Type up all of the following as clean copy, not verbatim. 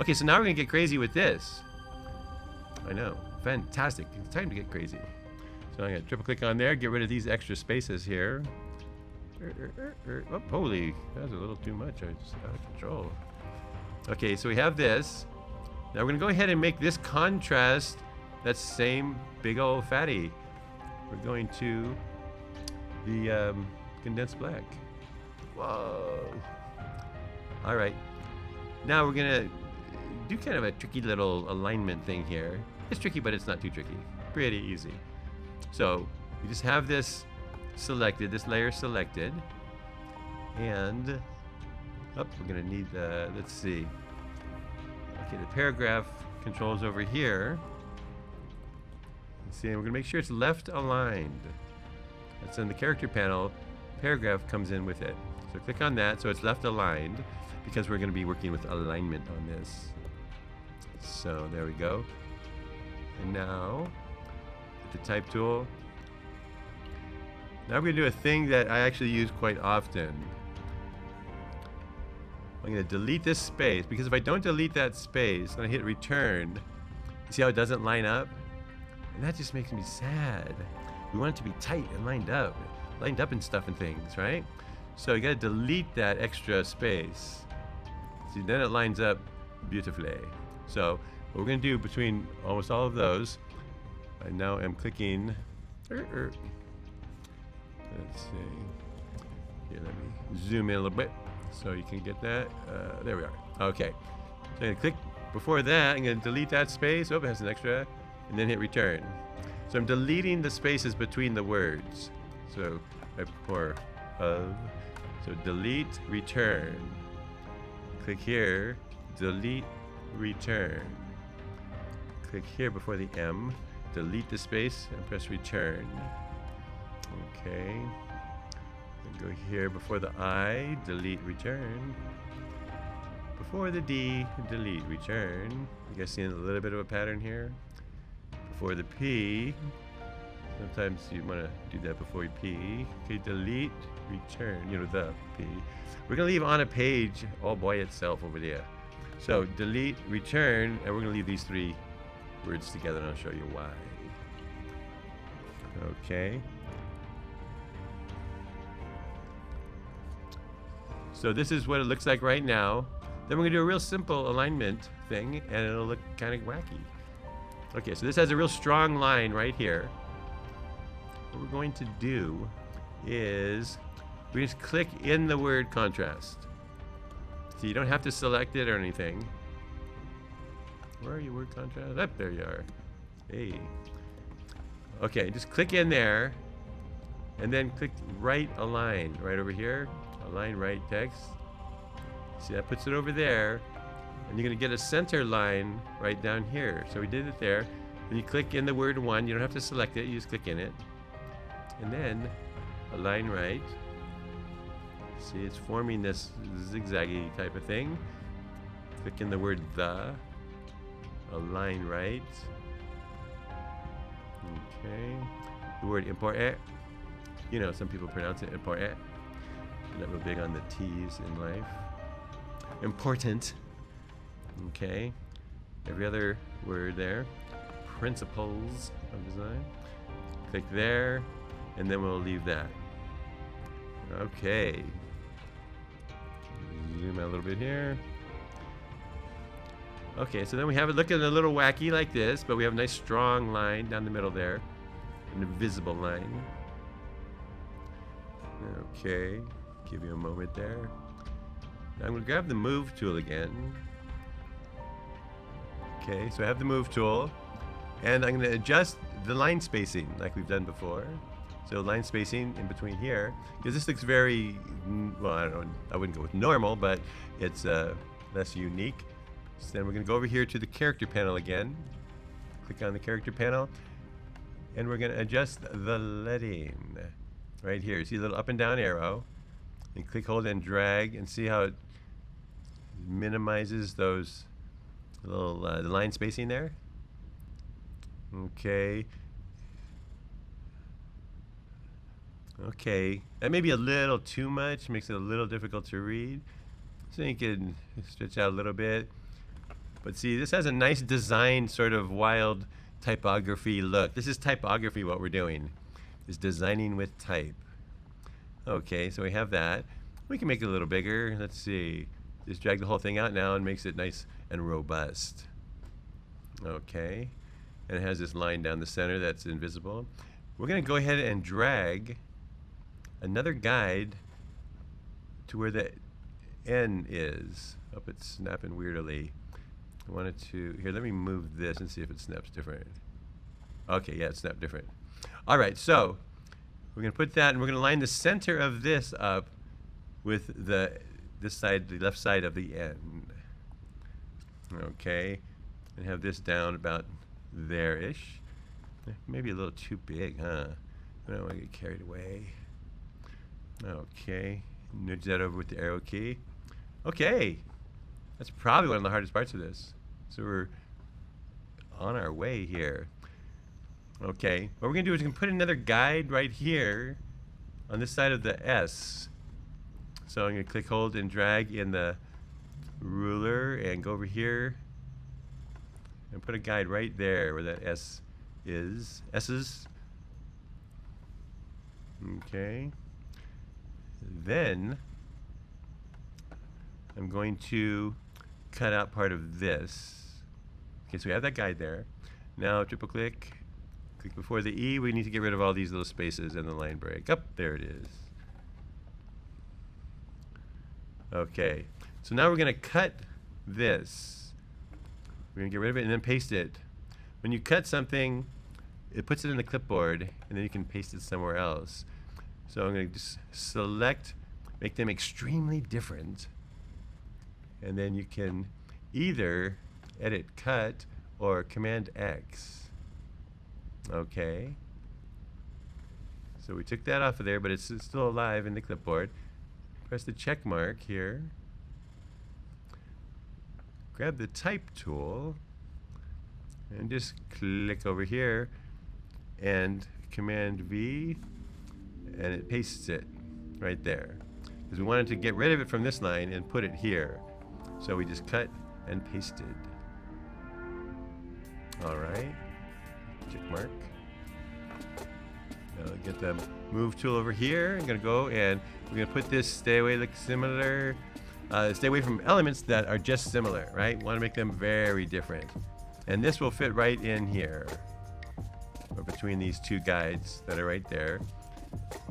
Okay, so now we're gonna get crazy with this. I know, fantastic. It's time to get crazy. So I'm gonna triple click on there, get rid of these extra spaces here. Oh, holy, that was a little too much. I just out of control. Okay, so we have this. Now we're gonna go ahead and make this contrast that same big old fatty. We're going to the condensed black. Whoa. All right. Now we're gonna do kind of a tricky little alignment thing here. It's tricky, but it's not too tricky. Pretty easy. So you just have this selected, this layer selected, and we're gonna need let's see. Okay, the paragraph controls over here. Let's see, and we're gonna make sure it's left aligned. That's in the character panel. Paragraph comes in with it. So click on that so it's left aligned, because we're gonna be working with alignment on this. So there we go. And now the type tool. Now we're going to do a thing that I actually use quite often. I'm going to delete this space, because if I don't delete that space and I hit return, you see how it doesn't line up? And that just makes me sad. We want it to be tight and lined up and stuff and things, right? So you got to delete that extra space. See, then it lines up beautifully. So what we're going to do between almost all of those, I now am clicking. Let's see. Here, let me zoom in a little bit so you can get that. There we are. Okay. So I'm going to click before that. I'm going to delete that space. Oh, it has an extra. And then hit return. So I'm deleting the spaces between the words. So right before of. So delete, return. Click here. Delete, return. Click here before the M. Delete the space and press return. Okay. And go here before the I, delete, return. Before the D, delete, return. You guys seeing a little bit of a pattern here? Before the P, sometimes you want to do that before you P. Okay, delete, return, the P. We're going to leave on a page all by itself over there. So delete, return, and we're going to leave these three words together, and I'll show you why. Okay. So this is what it looks like right now. Then we're gonna do a real simple alignment thing, and it'll look kind of wacky. Okay, so this has a real strong line right here. What we're going to do is we just click in the word contrast. So you don't have to select it or anything. Where are you, word contrast? Up there you are. Hey. Okay, just click in there, and then click right align right over here. Align right text. See, that puts it over there, and you're gonna get a center line right down here. So we did it there. When you click in the word one, you don't have to select it, you just click in it. And then align right. See, it's forming this zigzaggy type of thing. Click in the word the. Align right. Okay. The word important. Some people pronounce it important. I'm not real big on the T's in life. Important. Okay. Every other word there. Principles of design. Click there, and then we'll leave that. Okay. Zoom out a little bit here. Okay, so then we have it looking a little wacky like this, but we have a nice strong line down the middle there. An invisible line. Okay. Give you a moment there. Now I'm going to grab the move tool again. Okay, so I have the move tool, and I'm going to adjust the line spacing like we've done before. So line spacing in between here, because this looks very, well, I wouldn't go with normal, but it's less unique. So then we're going to go over here to the character panel again. Click on the character panel, and we're going to adjust the leading right here. See the little up and down arrow? And click, hold, and drag, and see how it minimizes those little the line spacing there. Okay. Okay, that may be a little too much, makes it a little difficult to read. So you can stretch out a little bit. But see, this has a nice design, sort of wild typography look. This is typography, what we're doing, is designing with type. Okay, so we have that. We can make it a little bigger. Let's see. Just drag the whole thing out now and makes it nice and robust. Okay, and it has this line down the center that's invisible. We're going to go ahead and drag another guide to where the N is. Oh, it's snapping weirdly. I wanted to, here, let me move this and see if it snaps different. Okay, yeah, it snapped different. All right, so we're going to put that, and we're going to line the center of this up with this side, the left side of the N. Okay, and have this down about there-ish. Maybe a little too big, huh? I don't want to get carried away. Okay, nudge that over with the arrow key. Okay, that's probably one of the hardest parts of this. So we're on our way here. Okay, what we're going to do is we're going to put another guide right here on this side of the S. So I'm going to click, hold, and drag in the ruler and go over here and put a guide right there where that S is. S's. Okay. Then I'm going to cut out part of this. Okay, so we have that guide there. Now triple click. Click before the E. We need to get rid of all these little spaces and the line break. Up, there it is. Okay, so now we're going to cut this. We're going to get rid of it and then paste it. When you cut something, it puts it in the clipboard, and then you can paste it somewhere else. So I'm going to just select, make them extremely different, and then you can either edit cut or Command X. Okay. So we took that off of there, but it's still alive in the clipboard. Press the check mark here. Grab the type tool and just click over here and Command V, and it pastes it right there. Because we wanted to get rid of it from this line and put it here. So we just cut and pasted. All right. Check mark. Now get the move tool over here. I'm going to go and we're going to put this stay away look similar. Stay away from elements that are just similar, right? Want to make them very different. And this will fit right in here, or between these two guides that are right there.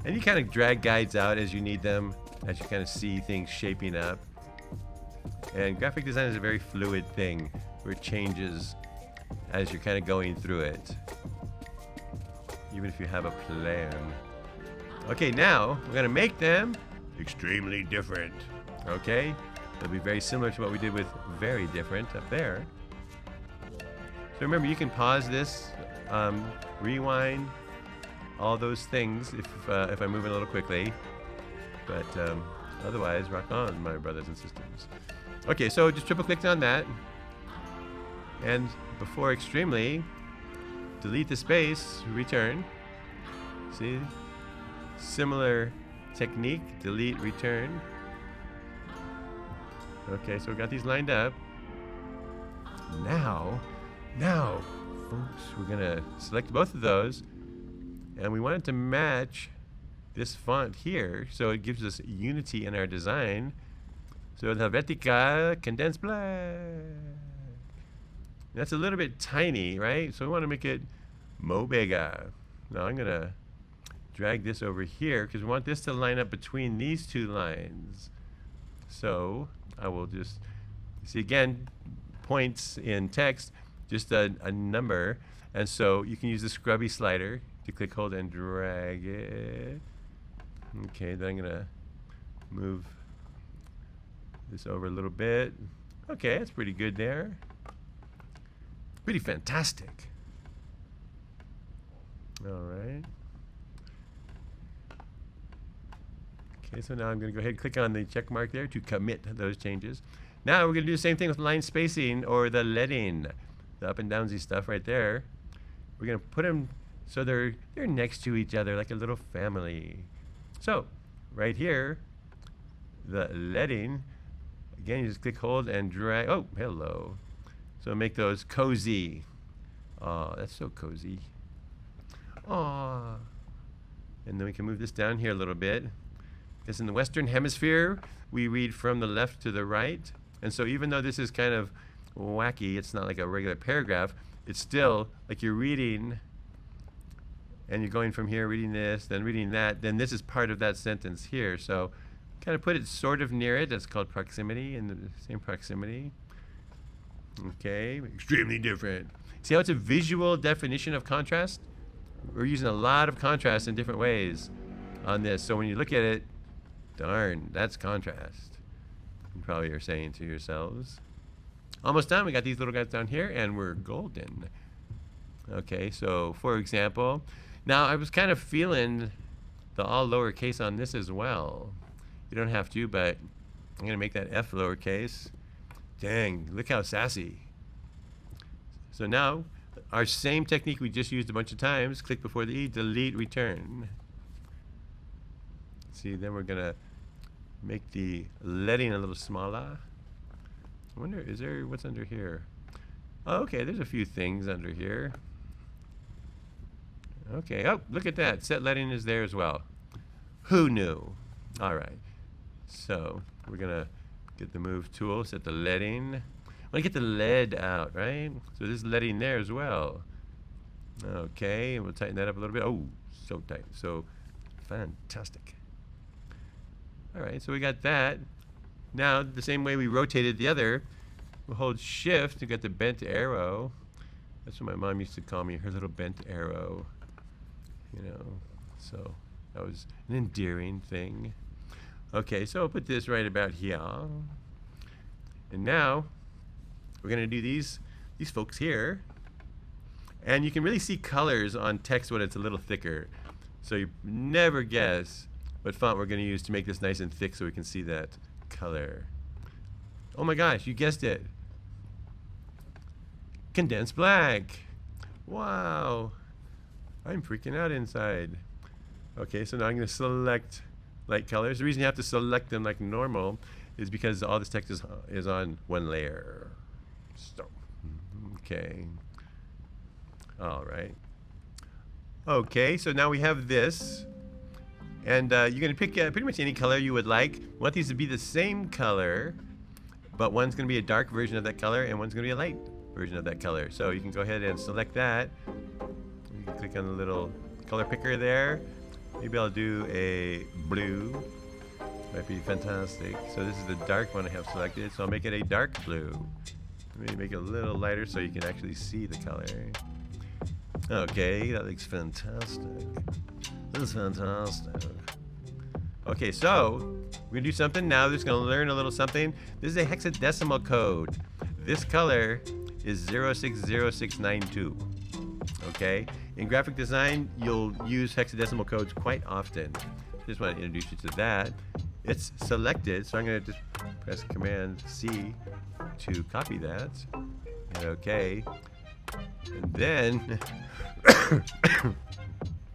And you kind of drag guides out as you need them, as you kind of see things shaping up. And graphic design is a very fluid thing where it changes as you're kind of going through it, even if you have a plan. Okay, now we're going to make them extremely different. Okay, it'll be very similar to what we did with very different up there. So remember, you can pause this, rewind, all those things if I'm moving a little quickly. But otherwise, rock on, my brothers and sisters. Okay, so just triple clicked on that. And before extremely, delete the space, return. See? Similar technique, delete, return. Okay, so we got these lined up. Now, folks, we're gonna select both of those, and we want it to match this font here, so it gives us unity in our design. So the Helvetica condensed black. That's a little bit tiny, right? So we want to make it mo bigger. Now I'm gonna drag this over here because we want this to line up between these two lines. So I will just see again, points in text, just a number, and so you can use the scrubby slider to click, hold, and drag it. Okay, then I'm gonna move this over a little bit. Okay, that's pretty good there. Pretty fantastic. All right. Okay, so now I'm going to go ahead and click on the check mark there to commit those changes. Now we're going to do the same thing with line spacing or the leading, the up and downsy stuff right there. We're going to put them so they're next to each other like a little family. So right here, the leading, again, you just click, hold, and drag. Oh, hello. So make those cozy. Oh, that's so cozy. Oh. And then we can move this down here a little bit. Because in the Western Hemisphere, we read from the left to the right. And so even though this is kind of wacky, it's not like a regular paragraph, it's still like you're reading, and you're going from here, reading this, then reading that, then this is part of that sentence here. So kind of put it sort of near it. That's called proximity, in the same proximity. Okay, extremely different. See how it's a visual definition of contrast? We're using a lot of contrast in different ways on this. So when you look at it, darn, that's contrast. You probably are saying to yourselves. Almost done. We got these little guys down here, and we're golden. Okay, so for example, now I was kind of feeling the all lowercase on this as well. You don't have to, but I'm going to make that F lowercase. Dang, look how sassy. So now, our same technique we just used a bunch of times, click before the E, delete, return. See, then we're going to make the leading a little smaller. I wonder, is there, what's under here? Oh, okay, there's a few things under here. Okay, oh, look at that. Set leading is there as well. Who knew? All right. So we're going to get the move tool, set the leading. I want to get the lead out, right? So there's leading there as well. Okay, and we'll tighten that up a little bit. Oh, so tight. So fantastic. All right, so we got that. Now, the same way we rotated the other, we'll hold shift to get the bent arrow. That's what my mom used to call me, her little bent arrow. You know, so that was an endearing thing. Okay, so I'll put this right about here. And now, we're going to do these folks here. And you can really see colors on text when it's a little thicker. So you never guess what font we're going to use to make this nice and thick so we can see that color. Oh my gosh, you guessed it. Condensed black. Wow. I'm freaking out inside. Okay, so now I'm going to select light colors. The reason you have to select them like normal is because all this text is on one layer. So, okay. All right. Okay, so now we have this. And you're going to pick pretty much any color you would like. We want these to be the same color, but one's going to be a dark version of that color, and one's going to be a light version of that color. So you can go ahead and select that. You can click on the little color picker there. Maybe I'll do a blue. Might be fantastic. So this is the dark one I have selected, so I'll make it a dark blue. Maybe make it a little lighter so you can actually see the color. Okay, that looks fantastic. This is fantastic. Okay, so we're going to do something now. We're just going to learn a little something. This is a hexadecimal code. This color is 060692. Okay? In graphic design, you'll use hexadecimal codes quite often. Just want to introduce you to that. It's selected, so I'm going to just press Command C to copy that. And okay. And then,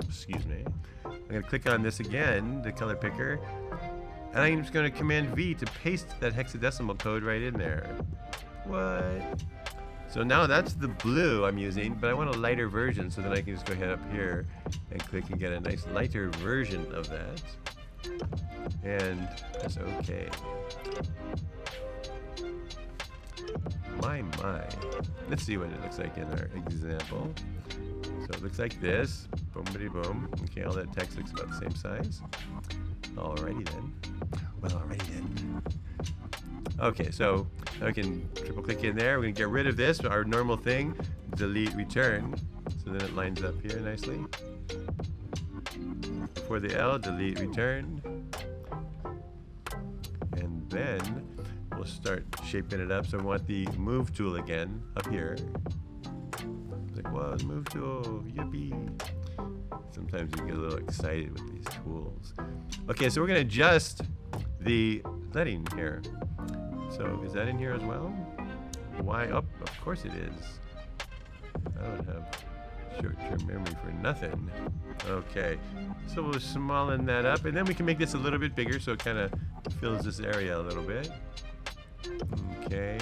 excuse me, I'm going to click on this again, the color picker, and I'm just going to Command V to paste that hexadecimal code right in there. What? So now that's the blue I'm using, but I want a lighter version, so then I can just go ahead up here and click and get a nice lighter version of that. And press OK. My. Let's see what it looks like in our example. So it looks like this. Boom, bitty, boom. Okay, all that text looks about the same size. Alrighty then. Well, alrighty then. Okay, so I can triple click in there. We're going to get rid of this, our normal thing. Delete, return. So then it lines up here nicely. For the L, delete, return. And then we'll start shaping it up. So we want the move tool again up here. It's like, whoa, move tool, yippee. Sometimes you get a little excited with these tools. Okay, so we're going to adjust the leading here. So is that in here as well? Why? Oh, of course it is. I don't have short-term memory for nothing. Okay, so we'll smallen that up, and then we can make this a little bit bigger so it kind of fills this area a little bit. Okay,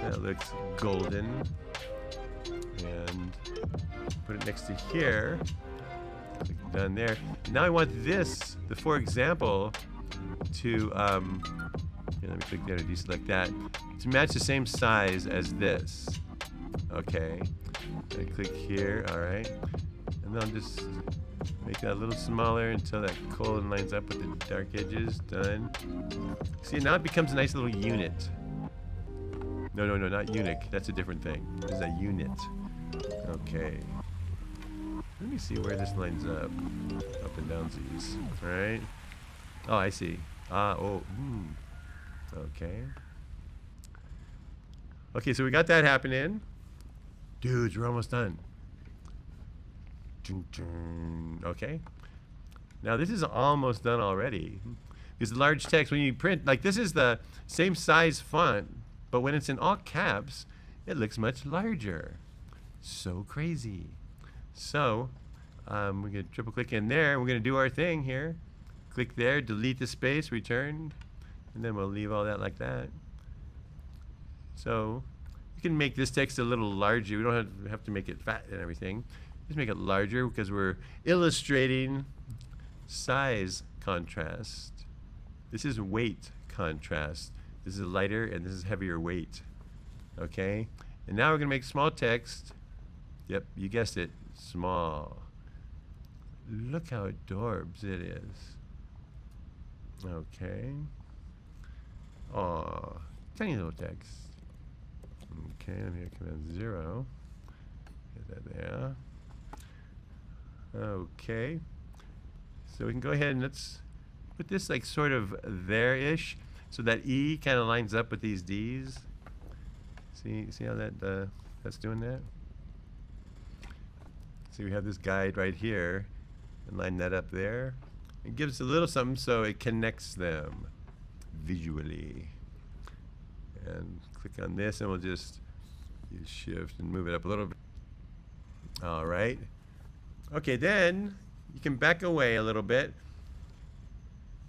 That looks golden. And put it next to here. Click done there. Now I want this, the for example, to here, let me click there to deselect that, to match the same size as this. Okay. I click here, alright. And then I'll just make that a little smaller until that colon lines up with the dark edges. Done. See, now it becomes a nice little unit. No, not unique. That's a different thing. This is a unit. Okay. Let me see where this lines up. Up and down these. Alright. Oh, I see. Okay. Okay, so we got that happening. Dudes, we're almost done. Okay. Now this is almost done already. Because the large text, when you print, like this is the same size font, but when it's in all caps, it looks much larger. So crazy. So, we're going to triple click in there. We're going to do our thing here. Click there, delete the space, return, and then we'll leave all that like that. So, you can make this text a little larger. We don't have to make it fat and everything. Just make it larger because we're illustrating size contrast. This is weight contrast. This is lighter and this is heavier weight. Okay? And now we're going to make small text. Yep, you guessed it. Small. Look how adorbs it is. Okay. Aw, tiny little text. Okay, let me hit Command 0. Get that there. Okay. So we can go ahead and let's put this like sort of there-ish, so that E kind of lines up with these D's. See how that that's doing that? See, we have this guide right here, and line that up there. It gives a little something so it connects them visually. And click on this, and we'll just use Shift and move it up a little bit. All right. Okay, then you can back away a little bit,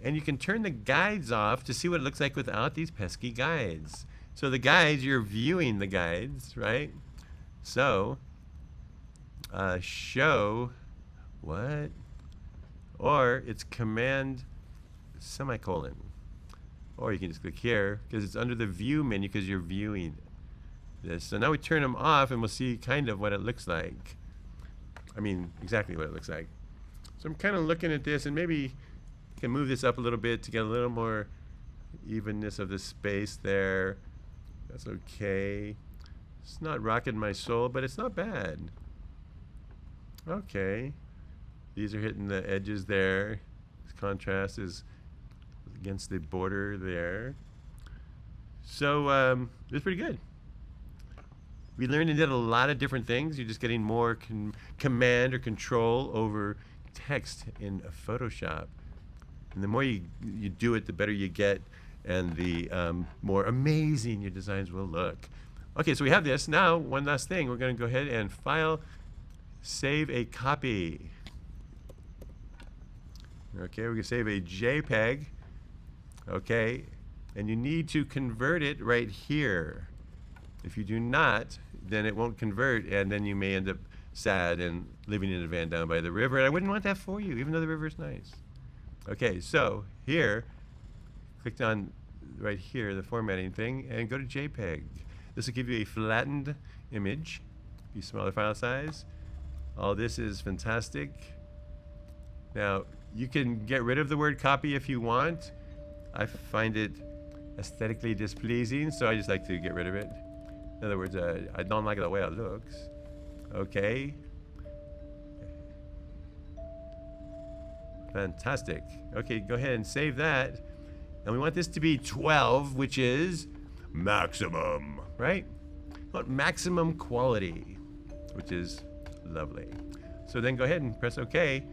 and you can turn the guides off to see what it looks like without these pesky guides. So the guides, you're viewing the guides, right? So, show what? Or it's Command semicolon. Or you can just click here because it's under the view menu because you're viewing this. So now we turn them off and we'll see kind of what it looks like. I mean, exactly what it looks like. So I'm kind of looking at this, and maybe I can move this up a little bit to get a little more evenness of the space there. That's okay. It's not rocking my soul, but it's not bad. Okay. These are hitting the edges there. This contrast is against the border there. So it's pretty good. We learned and did a lot of different things. You're just getting more command or control over text in Photoshop. And the more you do it, the better you get, and the more amazing your designs will look. Okay, so we have this. Now, one last thing. We're going to go ahead and File, Save a Copy. Okay, we're going to save a JPEG. Okay, and you need to convert it right here. If you do not, then it won't convert, and then you may end up sad and living in a van down by the river. And I wouldn't want that for you, even though the river is nice. Okay, so here, click on right here, the formatting thing, and go to JPEG. This will give you a flattened image, be smaller file size. All this is fantastic. Now, you can get rid of the word copy if you want. I find it aesthetically displeasing, so I just like to get rid of it. In other words, I don't like the way it looks. Okay. Fantastic. Okay, go ahead and save that. And we want this to be 12, which is maximum, right? We want maximum quality, which is lovely. So then go ahead and press OK,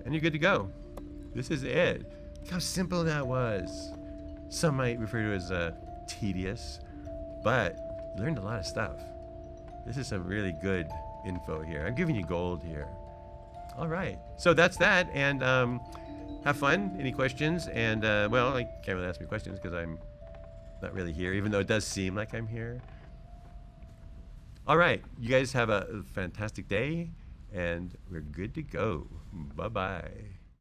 and you're good to go. This is it. Look how simple that was. Some might refer to it as tedious, but you learned a lot of stuff. This is some really good info here. I'm giving you gold here. All right. So that's that, and have fun. Any questions? And well, I can't really ask me questions because I'm not really here, even though it does seem like I'm here. All right, you guys have a fantastic day, and we're good to go. Bye-bye.